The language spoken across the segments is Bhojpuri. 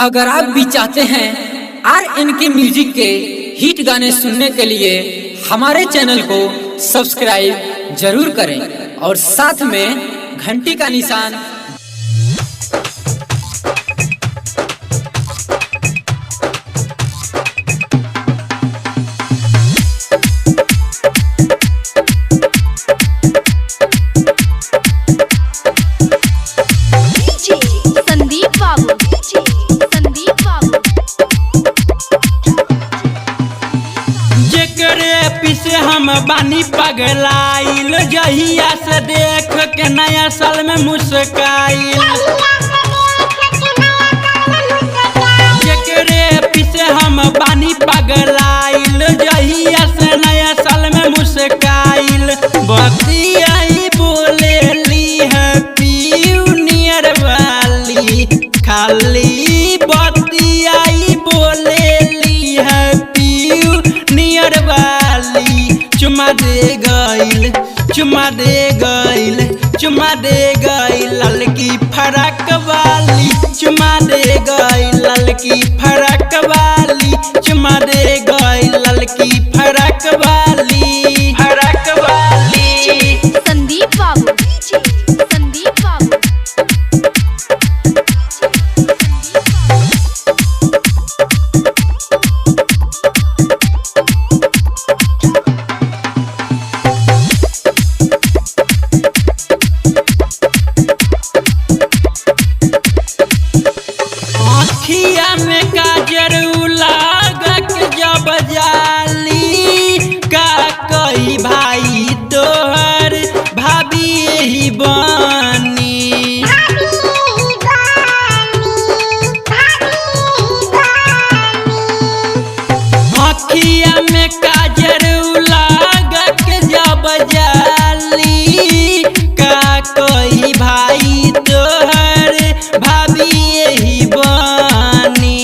अगर आप भी चाहते हैं RNK म्यूजिक के हिट गाने सुनने के लिए हमारे चैनल को सब्सक्राइब जरूर करें और साथ में घंटी का निशान पीछे हम बानी पगलाइल जहिया से देख के नया साल में मुस्काइल। जेकरे पीछे हम बानी पगलाइल जहिया से नया साल में मुस्काइल। बतियाई बोले ली हैप्पी न्यू ईयर वाली, खाली बतियाई बोले ली हैप्पी न्यू ईयर वाली। चुमा दे गइल, चुमा दे गइल, चुमा दे गइल ललकी फरक वाली। चुमा दे गइल ललकी फरक वाली, चुमा दे गइल ललकी फरक वाली, फरक वाली। संदीप बाबू, संदीप बाबू। अखिया में काजर लागक जब जाली, का कही भाई तोहर भाभी ही बनी। अखिया में काजर लागक जब जाली, का कही भाई तोहर भाभी ही बनी।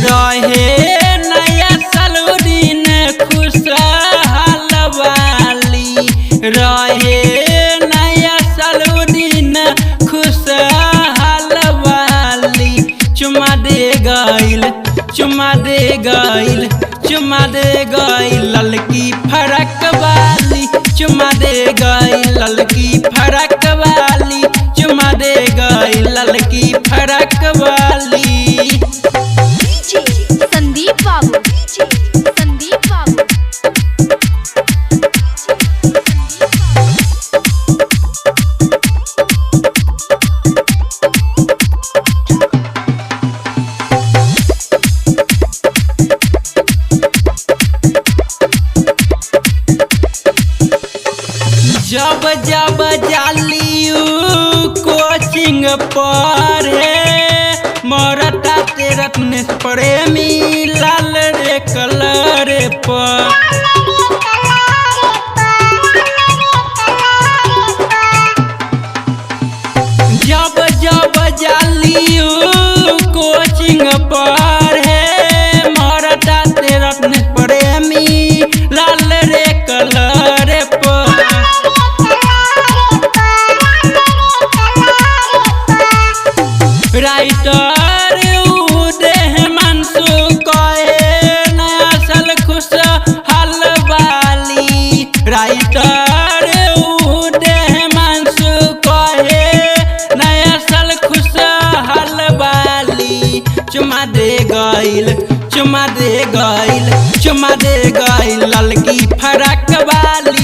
रहे नया सलूरीन खुशहाल वाली, रहे नया सलूरीन खुशहाल वाली। चुमा दे गइल, चुमा दे गइल, चुमा दे गइल ललकी फरक वाली। चुमा दे गइल ललकी फरक वाली, चुमा दे गइल ललकी फरक वाली। संदीप बाबू, संदीप बाबू। जब जब जालियू कोचिंग पर है मरता तेरा प्रेमी लाल रे कलर पर। जब जब जालियू कोचिंग पर है मरता तेरा प्रेमी लाल रे कलर पर। राइटर उदय मनसू कहे नया साल खुशहाल वाली। राइटर उदय मनसू कहे नया साल खुशहाल वाली। चुमा दे गइल, चुमा दे गइल, चुमा दे गइल ललकी फरक वाली।